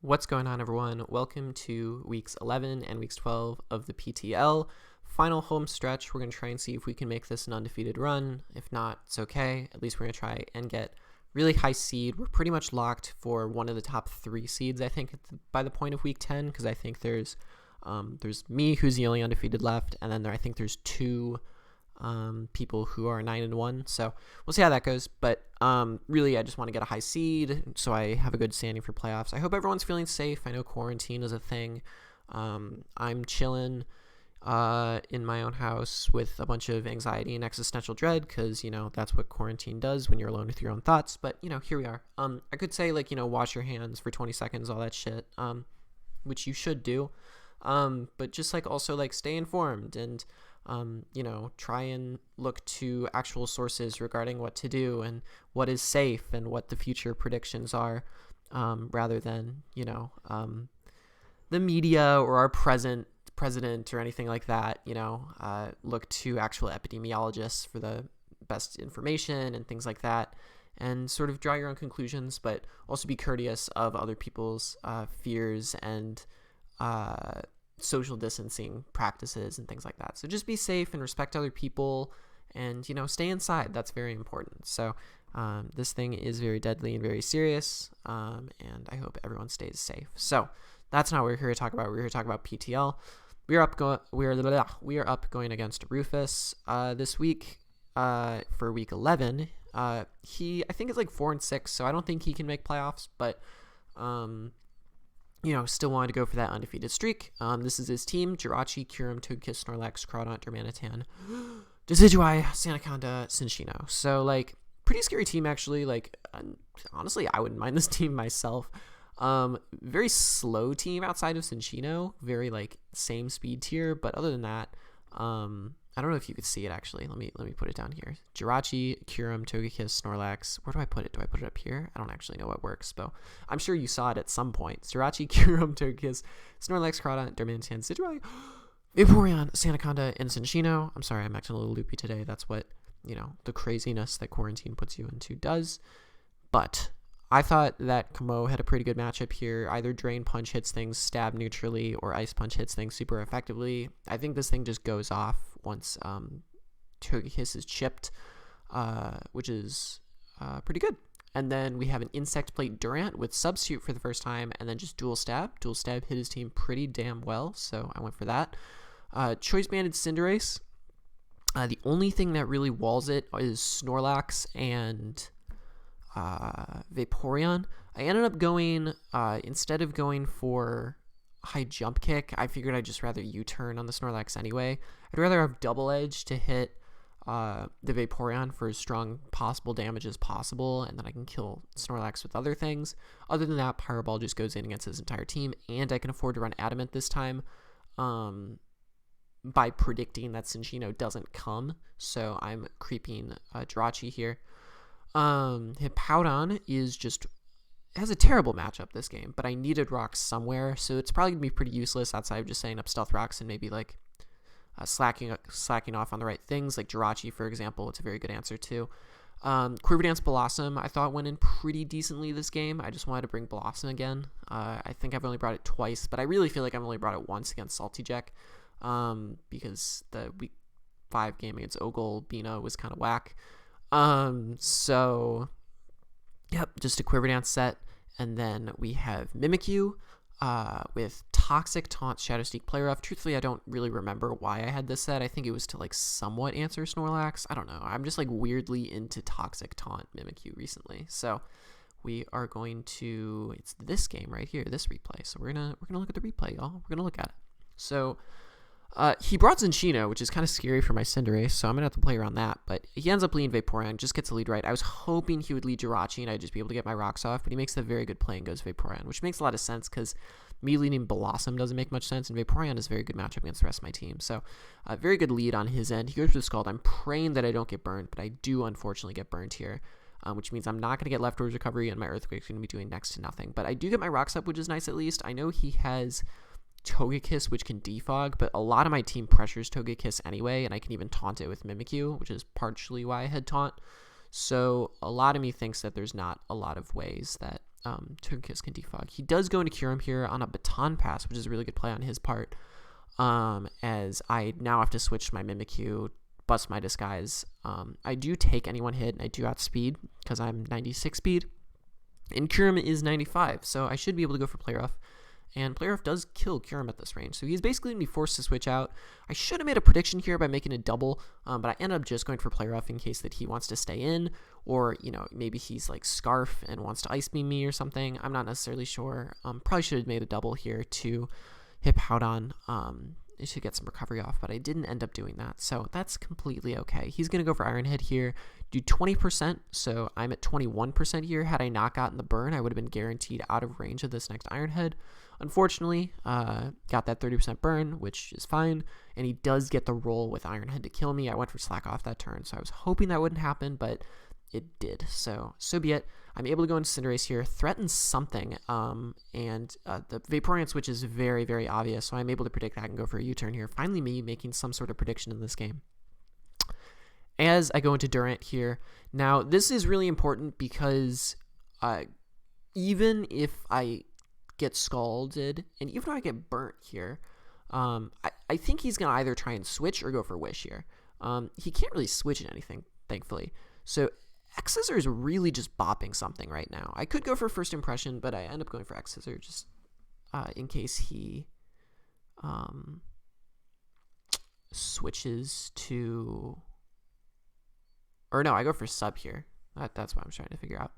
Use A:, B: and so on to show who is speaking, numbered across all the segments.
A: What's going on, everyone? Welcome to weeks 11 and weeks 12 of the PTL. Final home stretch. We're going to try and see if we can make this an undefeated run. If not, it's okay. At least we're going to try and get really high seed. We're pretty much locked for one of the top 3 seeds, I think, by the point of week 10, because I think there's me, who's the only undefeated left, and then I think there's 2 people who are 9-1. So we'll see how that goes. But really, I just want to get a high seed so I have a good standing for playoffs. I hope everyone's feeling safe. I know quarantine is a thing. I'm chilling in my own house with a bunch of anxiety and existential dread because, that's what quarantine does when you're alone with your own thoughts. But, here we are. I could say, wash your hands for 20 seconds, all that shit, which you should do. But just, also, stay informed and try and look to actual sources regarding what to do and what is safe and what the future predictions are, rather than, the media or our president or anything like that. Look to actual epidemiologists for the best information and things like that, and sort of draw your own conclusions, but also be courteous of other people's fears and social distancing practices and things like that. So just be safe and respect other people and, stay inside. That's very important. So this thing is very deadly and very serious, and I hope everyone stays safe. So that's not what we're here to talk about. We're here to talk about PTL. We are up going against Rufus this week for week 11. He, I think, is 4-6, so I don't think he can make playoffs, but still wanted to go for that undefeated streak. This is his team: Jirachi, Kyurem, Togekiss, Snorlax, Crawdaunt, Darmanitan, Decidueye, Sandaconda, Cinccino. So, pretty scary team, actually. Honestly, I wouldn't mind this team myself. Very slow team outside of Cinccino. Very, same speed tier. But other than that, I don't know if you could see it, actually. Let me put it down here. Jirachi, Kyurem, Togekiss, Snorlax. Where do I put it? Do I put it up here? I don't actually know what works, but I'm sure you saw it at some point. Jirachi, Kyurem, Togekiss, Snorlax, Crawdaunt, Darmanitan, Decidueye, Vaporeon, Sandaconda, and Cinccino. I'm sorry, I'm acting a little loopy today. That's what, the craziness that quarantine puts you into does. But I thought that Kamo had a pretty good matchup here. Either Drain Punch hits things stab neutrally or Ice Punch hits things super effectively. I think this thing just goes off once Togekiss is chipped, which is pretty good. And then we have an Insect Plate Durant with Substitute for the first time, and then just Dual Stab. Dual Stab hit his team pretty damn well, so I went for that. Choice Banded Cinderace. The only thing that really walls it is Snorlax and Vaporeon. I ended up going, instead of going for high jump kick, I figured I'd just rather U-turn on the Snorlax anyway. I'd rather have double edge to hit the Vaporeon for as strong possible damage as possible, and then I can kill Snorlax with other things. Other than that, Pyro Ball just goes in against his entire team, and I can afford to run Adamant this time by predicting that Cinccino doesn't come, so I'm creeping Jirachi here. Hippowdon has a terrible matchup this game, but I needed rocks somewhere, so it's probably gonna be pretty useless outside of just setting up stealth rocks and maybe slacking off on the right things, like Jirachi, for example. It's a very good answer too. Quiver Dance Blossom I thought went in pretty decently this game. I just wanted to bring Blossom again. I think I've only brought it twice, but I really feel like I've only brought it once against Salty Jack, because the week 5 game against Ogle Bina was kind of whack. So yep, just a Quiver Dance set. And then we have Mimikyu with Toxic, Taunt, Shadow Sneak, Play Rough. Truthfully, I don't really remember why I had this set. I think it was to somewhat answer Snorlax. I don't know. I'm just weirdly into Toxic, Taunt, Mimikyu recently. So we are going to, it's this game right here, this replay. So we're gonna look at the replay, y'all. We're gonna look at it. So he brought Cinccino, which is kind of scary for my Cinderace, so I'm going to have to play around that. But he ends up leading Vaporeon, just gets the lead right. I was hoping he would lead Jirachi and I'd just be able to get my rocks off, but he makes a very good play and goes Vaporeon, which makes a lot of sense because me leading Blossom doesn't make much sense, and Vaporeon is a very good matchup against the rest of my team. So a very good lead on his end. He goes for the Scald. I'm praying that I don't get burned, but I do unfortunately get burned here, which means I'm not going to get Leftovers Recovery, and my Earthquake's going to be doing next to nothing. But I do get my rocks up, which is nice at least. I know he has Togekiss, which can defog, but a lot of my team pressures Togekiss anyway, and I can even taunt it with Mimikyu, which is partially why I had taunt. So a lot of me thinks that there's not a lot of ways that Togekiss can defog. He does go into Kyurem here on a Baton Pass, which is a really good play on his part, as I now have to switch my Mimikyu, bust my Disguise. I do take any one hit, and I do outspeed because I'm 96 speed, and Kyurem is 95, so I should be able to go for Play Rough. And Play Rough does kill Kyurem at this range, so he's basically going to be forced to switch out. I should have made a prediction here by making a double, but I ended up just going for Play Rough in case that he wants to stay in, or, you know, maybe he's like Scarf and wants to Ice Beam me or something. I'm not necessarily sure. Probably should have made a double here to hit Howdon to get some recovery off, but I didn't end up doing that, so that's completely okay. He's going to go for Iron Head here, do 20%, so I'm at 21% here. Had I not gotten the burn, I would have been guaranteed out of range of this next Iron Head. Unfortunately, got that 30% burn, which is fine, and he does get the roll with Iron Head to kill me. I went for Slack off that turn, so I was hoping that wouldn't happen, but it did, so be it. I'm able to go into Cinderace here, threaten something, and the Vaporeon switch is very, very obvious, so I'm able to predict that I can go for a U-turn here. Finally me making some sort of prediction in this game. As I go into Durant here, now this is really important because even if I get scalded, and even if I get burnt here, I think he's going to either try and switch or go for Wish here. He can't really switch in anything, thankfully, so X-Scissor is really just bopping something right now. I could go for First Impression, but I end up going for X-Scissor just in case he switches to... Or no, I go for Sub here. That's what I'm trying to figure out.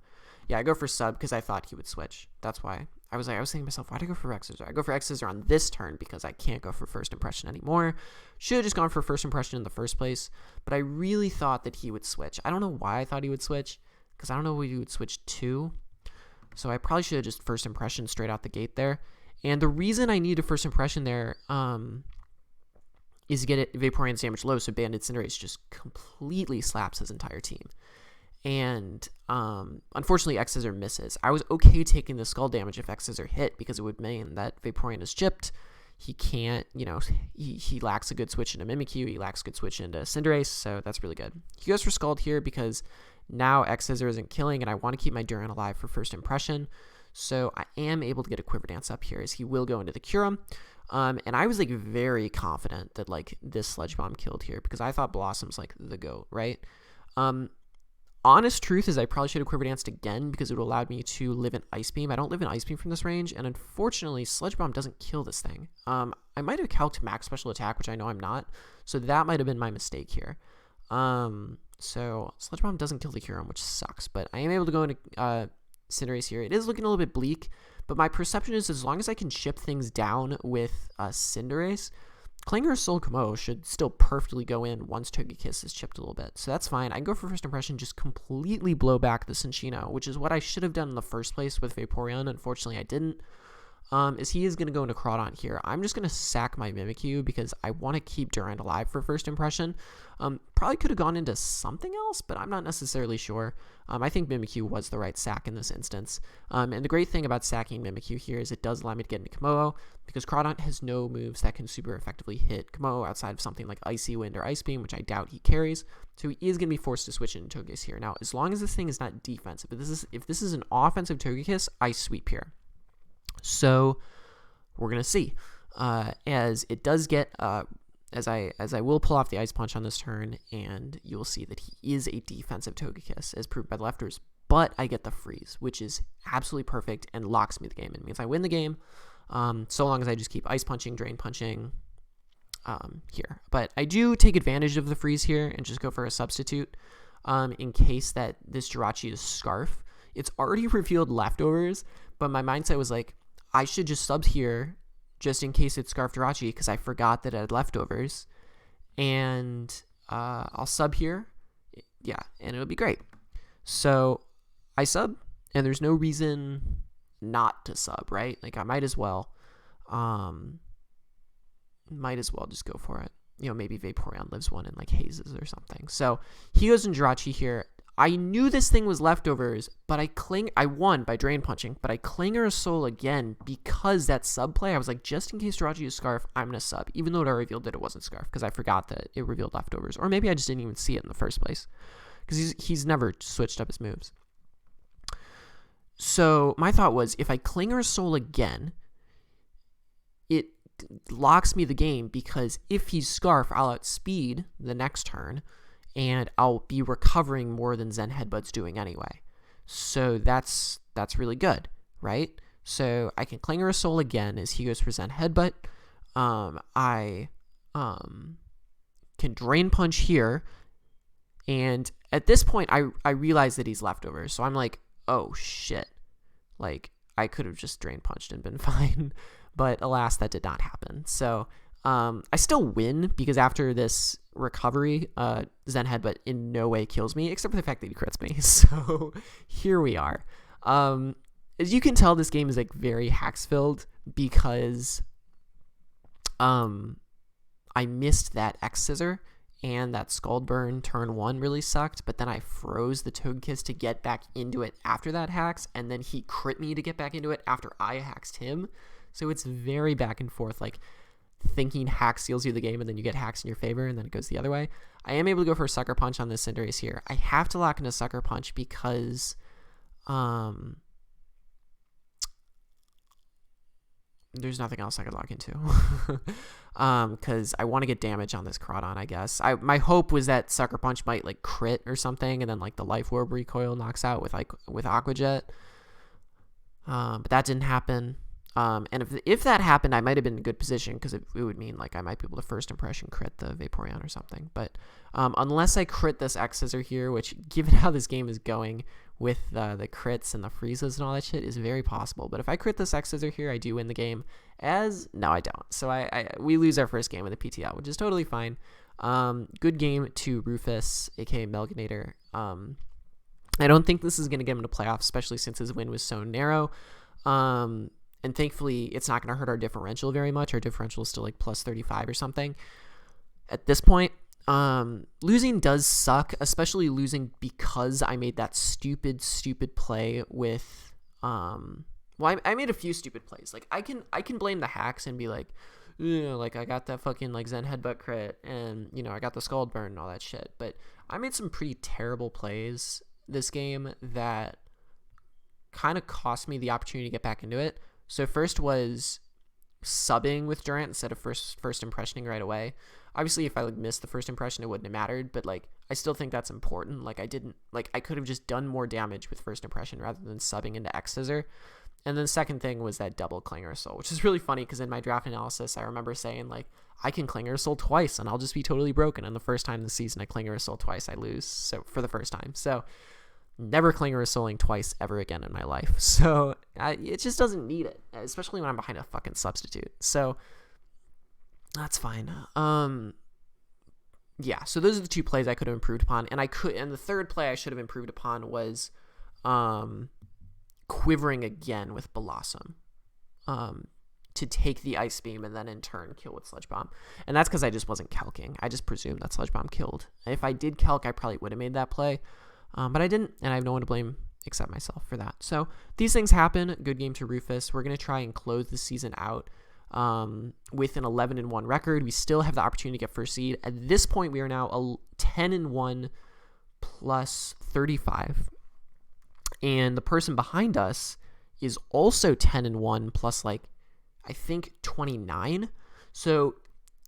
A: Yeah, I go for Sub because I thought he would switch. That's why. I was thinking to myself, why did I go for X-Scissor? I go for X-Scissor on this turn because I can't go for First Impression anymore. Should have just gone for First Impression in the first place, but I really thought that he would switch. I don't know why I thought he would switch, because I don't know what he would switch to. So I probably should have just First Impression straight out the gate there. And the reason I need a First Impression there is to get it Vaporeon's damage low, so Banded Cinderace just completely slaps his entire team. And unfortunately, X-Scissor misses. I was okay taking the skull damage if X-Scissor hit because it would mean that Vaporeon is chipped. He can't, you know, he lacks a good switch into Mimikyu. He lacks a good switch into Cinderace, so that's really good. He goes for Scald here because now X-Scissor isn't killing, and I want to keep my Durant alive for First Impression. So I am able to get a Quiver Dance up here as he will go into the Kyurem. And I was like very confident that like this Sludge Bomb killed here because I thought Blossom's like the GOAT, right? Honest truth is I probably should have Quiver Danced again because it would allow me to live in Ice Beam. I don't live in Ice Beam from this range, and unfortunately, Sludge Bomb doesn't kill this thing. I might have calced Max Special Attack, which I know I'm not, so that might have been my mistake here. So Sludge Bomb doesn't kill the Kyurem, which sucks, but I am able to go into Cinderace here. It is looking a little bit bleak, but my perception is as long as I can chip things down with Cinderace, Klinger's Soul Komo should still perfectly go in once Togekiss is chipped a little bit. So that's fine. I can go for First Impression, just completely blow back the Cinccino, which is what I should have done in the first place with Vaporeon. Unfortunately, I didn't. Is he is going to go into Crawdon here. I'm just going to sack my Mimikyu because I want to keep Durant alive for First Impression. Probably could have gone into something else, but I'm not necessarily sure. I think Mimikyu was the right sack in this instance. And the great thing about sacking Mimikyu here is it does allow me to get into Komodo because Crawdon has no moves that can super effectively hit Komodo outside of something like Icy Wind or Ice Beam, which I doubt he carries. So he is going to be forced to switch into Togekiss here. Now, as long as this thing is not defensive, if this is an offensive Togekiss, I sweep here. So we're gonna see, as it does get as I will pull off the Ice Punch on this turn, and you will see that he is a defensive Togekiss as proved by the lefters. But I get the freeze, which is absolutely perfect and locks me the game. It means I win the game, so long as I just keep Ice Punching, Drain Punching here. But I do take advantage of the freeze here and just go for a substitute in case that this Jirachi is Scarf. It's already revealed leftovers, but my mindset was like, I should just sub here just in case it's Scarf Jirachi because I forgot that it had leftovers. And I'll sub here. Yeah, and it'll be great. So I sub, and there's no reason not to sub, right? Like I might as well just go for it. You know, maybe Vaporeon lives one in like Hazes or something. So he goes in Jirachi here. I knew this thing was leftovers, but I won by Drain Punching, but I Klinger Soul again because that sub play, I was like, just in case Jirachi is Scarf, I'm going to sub, even though it already revealed that it wasn't Scarf, because I forgot that it revealed leftovers, or maybe I just didn't even see it in the first place, because he's never switched up his moves. So my thought was, if I Clinger Soul again, it locks me the game, because if he's Scarf, I'll outspeed the next turn, and I'll be recovering more than Zen Headbutt's doing anyway. So that's really good, right? So I can Clinger Soul again as he goes for Zen Headbutt. I can Drain Punch here, and at this point I realize that he's leftovers, so I'm like, oh shit, like I could have just Drain Punched and been fine, but alas, that did not happen. So I still win, because after this recovery, Zen Headbutt in no way kills me, except for the fact that he crits me. So here we are. As you can tell, this game is like very hacks filled, because I missed that X Scissor, and that Scald Burn turn 1 really sucked, but then I froze the Togekiss to get back into it after that hacks, and then he crit me to get back into it after I haxed him. So it's very back and forth, like thinking hack seals you the game, and then you get hacks in your favor, and then it goes the other way. I am able to go for a Sucker Punch on this Cinderace here. I have to lock in a Sucker Punch because there's nothing else I could lock into. Because I want to get damage on this Crawdon, I guess. My hope was that Sucker Punch might like crit or something, and then like the Life Orb recoil knocks out with Aqua Jet. But that didn't happen. And if that happened, I might have been in a good position, because it would mean like I might be able to first impression crit the Vaporeon or something. But unless I crit this X Scissor here, which, given how this game is going with the crits and the freezes and all that shit, is very possible. But if I crit this X Scissor here, I do win the game. No, I don't. So we lose our first game of the PTL, which is totally fine. Good game to Rufus, aka Melganator. I don't think this is going to get him to playoffs, especially since his win was so narrow. And thankfully, it's not going to hurt our differential very much. Our differential is still like plus 35 or something at this point. Losing does suck, especially losing because I made that stupid play with... I made a few stupid plays. Like, I can blame the hacks and be like, like I got that fucking like Zen Headbutt crit, and I got the Scald Burn and all that shit. But I made some pretty terrible plays this game that kind of cost me the opportunity to get back into it. So first was subbing with Durant instead of first impressioning right away. Obviously, if I like missed the first impression, it wouldn't have mattered, but like I still think that's important. Like I could have just done more damage with first impression rather than subbing into X Scissor. And then the second thing was that double Clinger Soul, which is really funny because in my draft analysis, I remember saying like, I can Clinger Soul twice and I'll just be totally broken. And the first time this season I Clinger Soul twice, I lose. So for the first time. So never Clinger Souling twice ever again in my life. So it just doesn't need it, especially when I'm behind a fucking substitute. So that's fine. Yeah, so those are the two plays I could have improved upon. And the third play I should have improved upon was quivering again with Blossom to take the Ice Beam and then in turn kill with Sludge Bomb. And that's because I just wasn't calking. I just presumed that Sludge Bomb killed. If I did calc, I probably would have made that play. But I didn't, and I have no one to blame except myself for that. So these things happen. Good game to Rufus. We're going to try and close the season out with an 11-1 record. We still have the opportunity to get first seed. At this point, we are now a 10-1 plus 35. And the person behind us is also 10-1 plus like, I think 29. So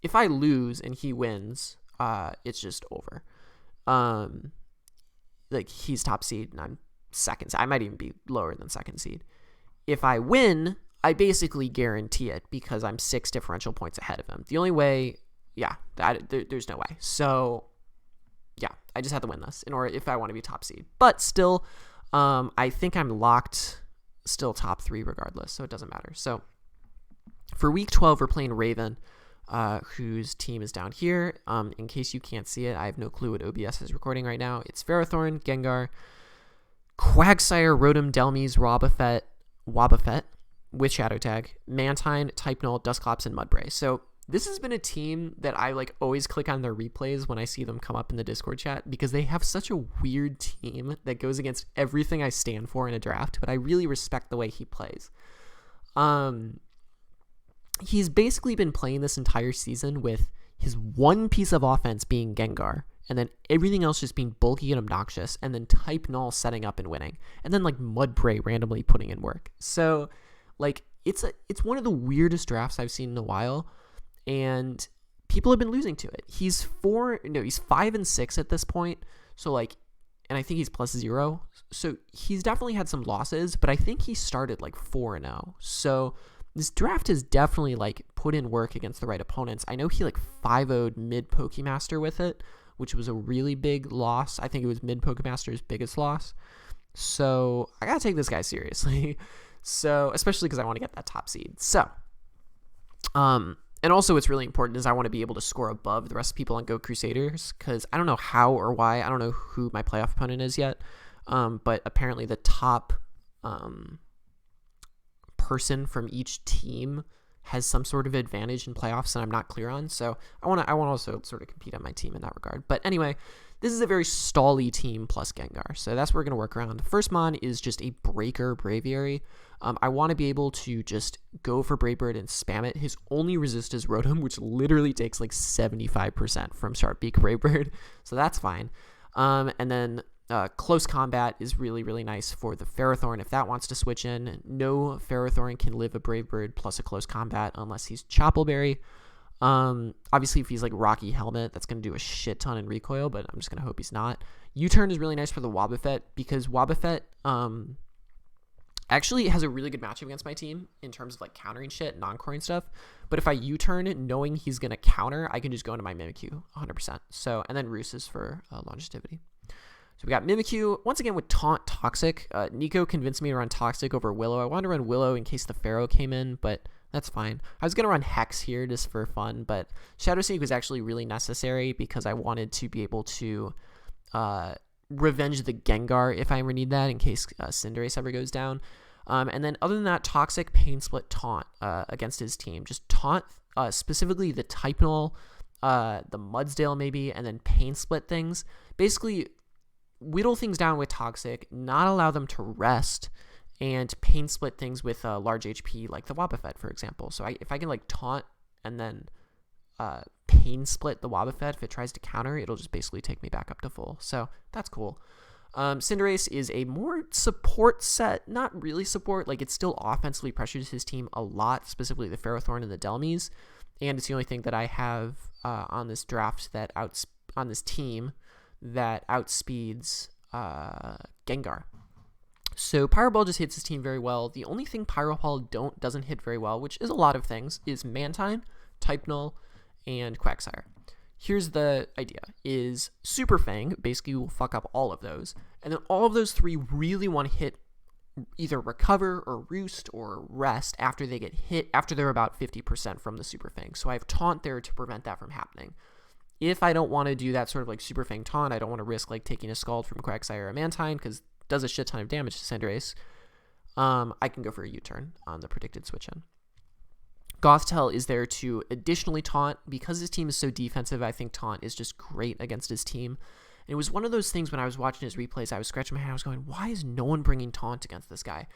A: if I lose and he wins, it's just over. Like he's top seed and I'm second. I might even be lower than second seed. If I win, I basically guarantee it because I'm 6 differential points ahead of him. The only way, there's no way. So yeah, I just have to win this in order if I want to be top seed. But still, I think I'm locked still top 3 regardless, so it doesn't matter. So for week 12, we're playing Raven, whose team is down here. In case you can't see it, I have no clue what OBS is recording right now. It's Ferrothorn, Gengar, Quagsire, Rotom, Delmise, Wobbuffet with Shadow Tag, Mantine, Type Null, Dusclops, and Mudbray. So this has been a team that I like always click on their replays when I see them come up in the Discord chat because they have such a weird team that goes against everything I stand for in a draft, but I really respect the way he plays. He's basically been playing this entire season with his one piece of offense being Gengar and then everything else just being bulky and obnoxious, and then type null setting up and winning, and then like Mudbray randomly putting in work. So like it's one of the weirdest drafts I've seen in a while, and people have been losing to it. He's 5 and 6 at this point. So like, and I think he's +0. So he's definitely had some losses, but I think he started like 4-0. So this draft has definitely like put in work against the right opponents. I know he like 5-0'd mid Pokemaster with it, which was a really big loss. I think it was mid Pokemaster's biggest loss. So I gotta take this guy seriously. So especially because I want to get that top seed. So, and also what's really important is I want to be able to score above the rest of people on Go Crusaders, because I don't know how or why. I don't know who my playoff opponent is yet, but apparently the top person from each team has some sort of advantage in playoffs, and I'm not clear on. So I want to also sort of compete on my team in that regard. But anyway, this is a very stally team plus Gengar, so that's what we're going to work around. The first mon is just a Breaker Braviary. I want to be able to just go for Brave Bird and spam it. His only resist is Rotom, which literally takes like 75% from Sharp Beak Brave Bird, so that's fine. And then Close Combat is really, really nice for the Ferrothorn if that wants to switch in. No Ferrothorn can live a Brave Bird plus a Close Combat unless he's Choppleberry. Obviously, if he's like Rocky Helmet, that's going to do a shit ton in recoil, but I'm just going to hope he's not. U-Turn is really nice for the Wobbuffet, because Wobbuffet actually has a really good matchup against my team in terms of like countering shit, non-coring stuff. But if I U-turn knowing he's going to counter, I can just go into my Mimikyu 100%. So, and then Rufus for longevity. So we got Mimikyu, once again with Taunt Toxic. Nico convinced me to run Toxic over Willow. I wanted to run Willow in case the Pharaoh came in, but that's fine. I was going to run Hex here just for fun, but Shadow Sneak was actually really necessary because I wanted to be able to revenge the Gengar if I ever need that in case Cinderace ever goes down. And then other than that, Toxic, Pain Split, Taunt against his team. Just Taunt, specifically the Type Null, the Mudsdale maybe, and then Pain Split things. Basically, whittle things down with Toxic, not allow them to rest, and Pain Split things with large HP like the Wobbuffet, for example. So if I can like Taunt and then Pain Split the Wobbuffet, if it tries to counter, it'll just basically take me back up to full. So that's cool. Cinderace is a more support set, not really support, like it's still offensively pressures his team a lot, specifically the Ferrothorn and the Delmies, and it's the only thing that I have on this draft that on this team that outspeeds Gengar. So Pyro Ball just hits his team very well. The only thing Pyro Ball doesn't hit very well, which is a lot of things, is Mantine, Type Null, and Quagsire. Here's the idea, is Super Fang basically will fuck up all of those, and then all of those three really want to hit either Recover or Roost or Rest after they get hit, after they're about 50% from the Super Fang. So I have Taunt there to prevent that from happening. If I don't want to do that sort of like Super Fang Taunt, I don't want to risk like taking a Scald from Quagsire or Mantine because it does a shit ton of damage to Cinderace. I can go for a U-turn on the predicted switch in. Gothitelle is there to additionally taunt. Because his team is so defensive, I think taunt is just great against his team. And it was one of those things when I was watching his replays, I was scratching my head, I was going, why is no one bringing taunt against this guy?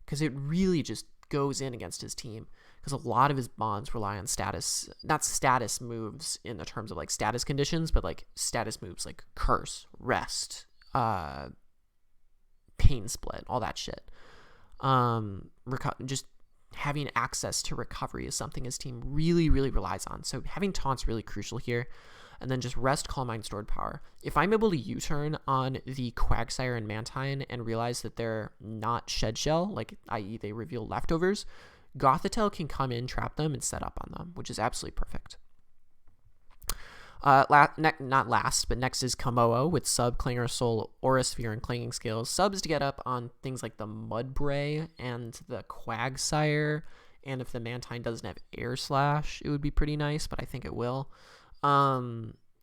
A: Because it really just goes in against his team. Because a lot of his bonds rely on status, not status moves in the terms of like status conditions, but like status moves like Curse, Rest, Pain Split, all that shit. Just having access to recovery is something his team really, really relies on. So having taunt's really crucial here. And then just Rest, Calm Mind, Stored Power. If I'm able to U-turn on the Quagsire and Mantine and realize that they're not Shed Shell, like i.e. they reveal leftovers, Gothitelle can come in, trap them, and set up on them, which is absolutely perfect. Not last, but next is Kamoa with Sub, Clanger Soul, Aura Sphere, and Clanging Scales. Sub is to get up on things like the Mudbray and the Quagsire, and if the Mantine doesn't have Air Slash, it would be pretty nice, but I think it will.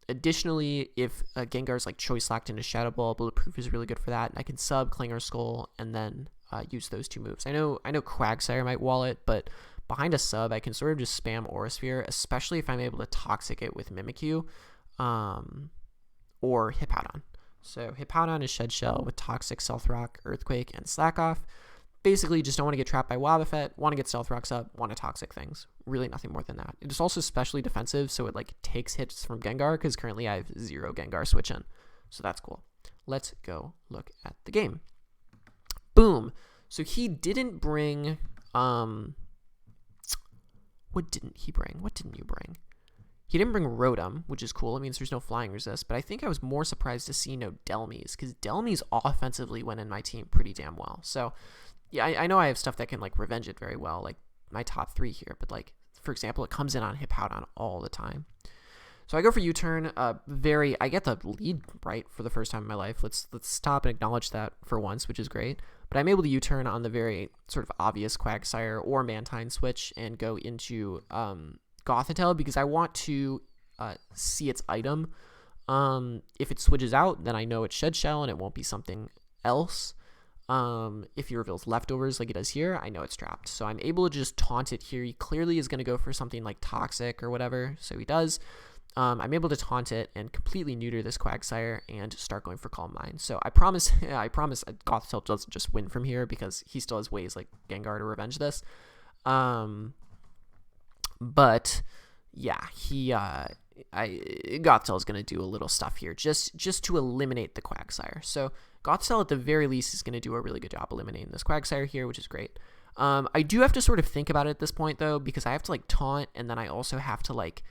A: Additionally, if Gengar's like Choice Locked into Shadow Ball, Bulletproof is really good for that. And I can Sub, Clanger Skull, and then use those two moves. I know Quagsire might wall it, but behind a Sub, I can sort of just spam Aura Sphere, especially if I'm able to Toxic it with Mimikyu, or Hippowdon. So Hippowdon is Shed Shell with Toxic, Stealth Rock, Earthquake, and Slack Off. Basically, just don't want to get trapped by Wobbuffet, want to get Stealth Rocks up, want to Toxic things. Really nothing more than that. It is also specially defensive, so it like takes hits from Gengar, because currently I have 0 Gengar switch in. So that's cool. Let's go look at the game. Boom. So he didn't bring... What didn't he bring? What didn't you bring? He didn't bring Rotom, which is cool. It means there's no Flying Resist, but I think I was more surprised to see no Delmies, because Delmies offensively went in my team pretty damn well. So, yeah, I know I have stuff that can, like, revenge it very well, like my top 3 here, but, like, for example, it comes in on Hippowdon all the time. So I go for U-turn. I get the lead right for the first time in my life. Let's stop and acknowledge that for once, which is great. But I'm able to U-turn on the very sort of obvious Quagsire or Mantine switch and go into Gothitelle, because I want to see its item. If it switches out, then I know it's Shed Shell and it won't be something else. If he reveals leftovers like it does here, I know it's trapped. So I'm able to just taunt it here. He clearly is going to go for something like Toxic or whatever, so he does. I'm able to taunt it and completely neuter this Quagsire and start going for Calm Mind. So I promise Gothitelle doesn't just win from here, because he still has ways like Gengar to revenge this. But yeah, Gothitelle is going to do a little stuff here just to eliminate the Quagsire. So Gothitelle at the very least is going to do a really good job eliminating this Quagsire here, which is great. I do have to sort of think about it at this point though, because I have to like taunt, and then I also have to like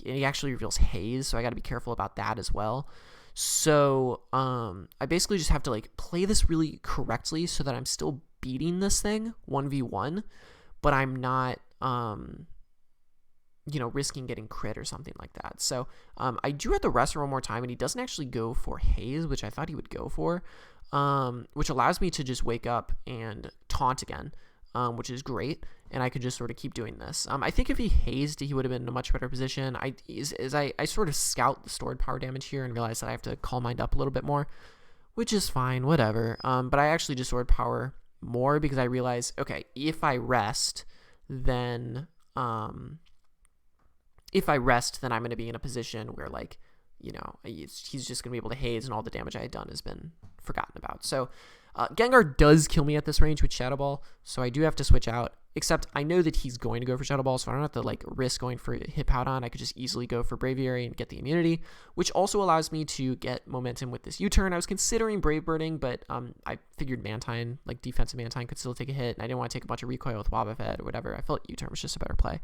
A: he actually reveals Haze, so I got to be careful about that as well. So I basically just have to like play this really correctly so that I'm still beating this thing 1v1, but I'm not risking getting crit or something like that. So I do have to rest one more time, and he doesn't actually go for Haze, which I thought he would go for, which allows me to just wake up and taunt again, which is great, and I could just sort of keep doing this. I think if he hazed, he would have been in a much better position. I sort of scout the stored power damage here and realize that I have to Calm Mind up a little bit more, which is fine, whatever. But I actually just stored power more, because I realize, okay, if I rest, then I'm going to be in a position where, like, he's just going to be able to haze, and all the damage I had done has been forgotten about. So Gengar does kill me at this range with Shadow Ball, so I do have to switch out, except I know that he's going to go for Shadow Ball, so I don't have to like risk going for Hippowdon. I could just easily go for Braviary and get the immunity, which also allows me to get momentum with this U-turn. I was considering Brave Birding, but I figured Mantine, like defensive Mantine, could still take a hit, and I didn't want to take a bunch of recoil with Wobbuffet or whatever. I felt U-turn was just a better play.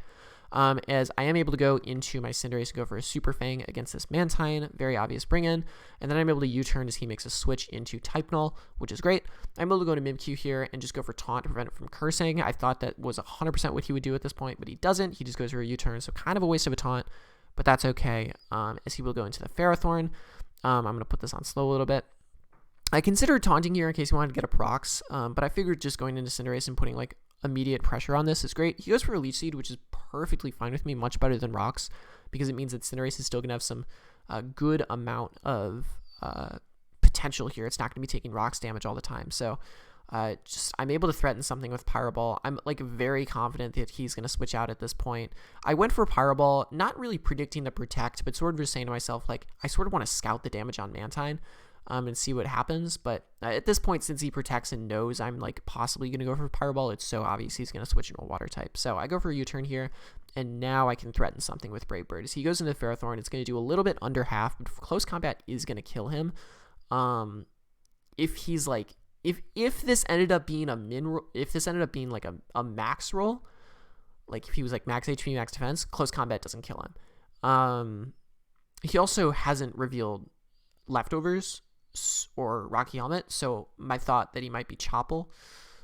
A: As I am able to go into my Cinderace and go for a Super Fang against this Mantine, very obvious bring in, and then I'm able to U-turn as he makes a switch into Type Null, which is great. I'm able to go to Mimikyu here and just go for Taunt to prevent it from cursing. I thought that was 100% what he would do at this point, but he doesn't. He just goes for a U-turn, so kind of a waste of a taunt, but that's okay, as he will go into the Ferrothorn. I'm going to put this on slow a little bit. I considered taunting here in case he wanted to get a Prox, but I figured just going into Cinderace and putting like immediate pressure on this is great. He goes for a Leech Seed, which is perfectly fine with me, much better than Rocks, because it means that Cinderace is still going to have some good amount of potential here. It's not going to be taking Rocks damage all the time. So I'm able to threaten something with Pyro Ball. I'm like very confident that he's going to switch out at this point. I went for Pyro Ball, not really predicting the Protect, but sort of just saying to myself, like, I sort of want to scout the damage on Mantine. And see what happens, but at this point, since he protects and knows I'm like possibly going to go for Pyro Ball, it's so obvious he's going to switch into a water type. So I go for a U-turn here, and now I can threaten something with Brave Bird. As he goes into Ferrothorn, it's going to do a little bit under half, but close combat is going to kill him. If he's like, if this ended up being like a max roll, like if he was like max HP, max defense, close combat doesn't kill him. He also hasn't revealed leftovers or Rocky Helmet, so my thought that he might be Chople,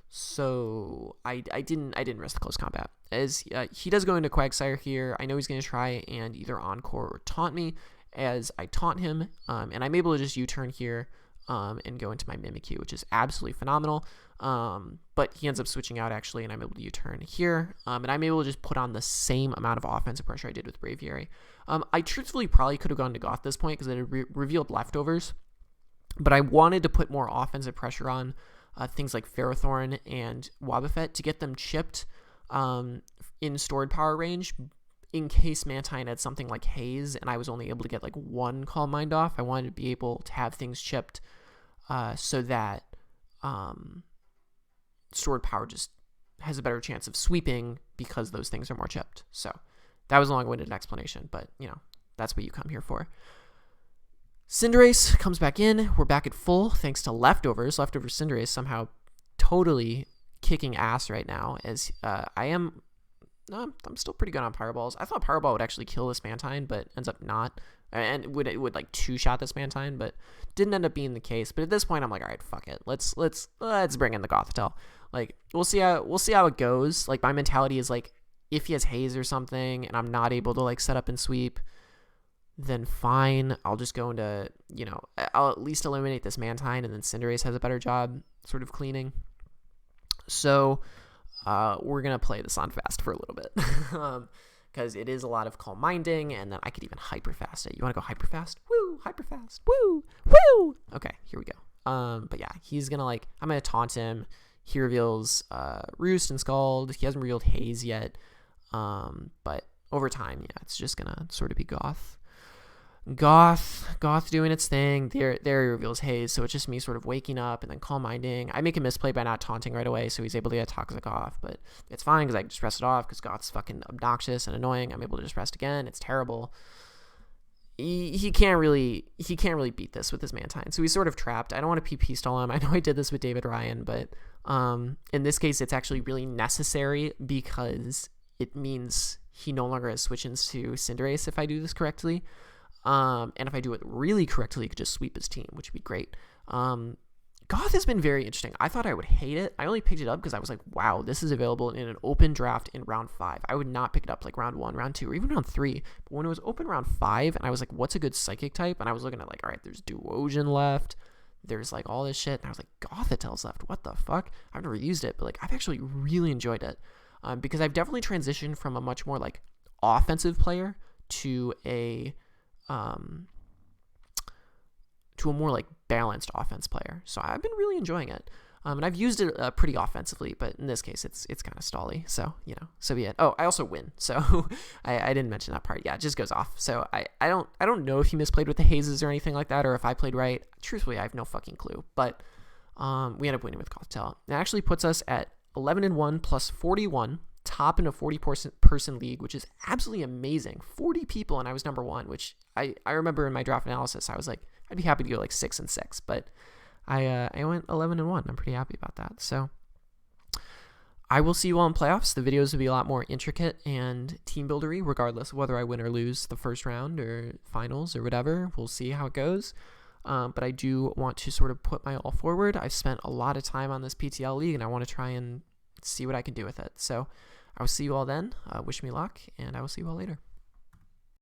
A: so I didn't risk the close combat. As he does go into Quagsire here, I know he's going to try and either Encore or taunt me, as I taunt him, and I'm able to just U-turn here and go into my Mimikyu, which is absolutely phenomenal, but he ends up switching out actually, and I'm able to U-turn here, and I'm able to just put on the same amount of offensive pressure I did with Braviary. I truthfully probably could have gone to Goth at this point, because it had revealed leftovers, but I wanted to put more offensive pressure on things like Ferrothorn and Wobbuffet to get them chipped in stored power range, in case Mantine had something like Haze and I was only able to get like one Calm Mind off. I wanted to be able to have things chipped so that Sword Power just has a better chance of sweeping because those things are more chipped. So that was a long-winded explanation, but, that's what you come here for. Cinderace comes back in. We're back at full thanks to Leftovers. Leftovers Cinderace somehow totally kicking ass right now, as I'm still pretty good on Powerballs. I thought Powerball would actually kill this Mantine, but ends up not. And it would like two-shot this Mantine, but didn't end up being the case. But at this point, I'm like, all right, fuck it. Let's bring in the Gothitelle. Like, we'll see how it goes. Like, my mentality is like, if he has Haze or something, and I'm not able to like set up and sweep, then fine. I'll just go into, I'll at least eliminate this Mantine, and then Cinderace has a better job sort of cleaning. So we're going to play this on fast for a little bit because it is a lot of Calm Minding, and then I could even hyper fast it. You want to go hyper fast? Woo! Hyper fast. Woo! Woo! Okay, here we go. But yeah, he's going to I'm going to taunt him. He reveals Roost and Scald. He hasn't revealed Haze yet. But over time, yeah, it's just going to sort of be Goth. Goth doing its thing. There he reveals Haze, so it's just me sort of waking up and then Calm Minding. I make a misplay by not taunting right away, so he's able to get Toxic off, but it's fine because I can just rest it off because Goth's fucking obnoxious and annoying. I'm able to just rest again. It's terrible. He can't really beat this with his Mantine, so he's sort of trapped. I don't want to PP stall him. I know I did this with David Ryan, but in this case, it's actually really necessary because it means he no longer has switch-ins to Cinderace if I do this correctly. And if I do it really correctly, he could just sweep his team, which would be great. Goth has been very interesting. I thought I would hate it. I only picked it up because I was like, wow, this is available in an open draft in round 5. I would not pick it up like round 1, round 2, or even round 3. But when it was open round 5, and I was like, what's a good psychic type? And I was looking at like, all right, there's Duosion left. There's like all this shit. And I was like, Gothitel's left. What the fuck? I've never used it, but like I've actually really enjoyed it. Because I've definitely transitioned from a much more like offensive player to a more like balanced offense player. So I've been really enjoying it. And I've used it pretty offensively, but in this case, it's kind of stally. So, so be it. Oh, I also win. So I didn't mention that part. Yeah, it just goes off. So I don't know if he misplayed with the Hazes or anything like that, or if I played right. Truthfully, I have no fucking clue. But we end up winning with Gothitelle. It actually puts us at 11-1 plus 41, top in a 40-person league, which is absolutely amazing. 40 people, and I was number 1, which I remember in my draft analysis, I was like, I'd be happy to go like 6-6, but I went 11-1. I'm pretty happy about that. So I will see you all in playoffs. The videos will be a lot more intricate and team buildery, regardless of whether I win or lose the first round or finals or whatever. We'll see how it goes. But I do want to sort of put my all forward. I've spent a lot of time on this PTL league, and I want to try and see what I can do with it. So I will see you all then. Wish me luck, and I will see you all later.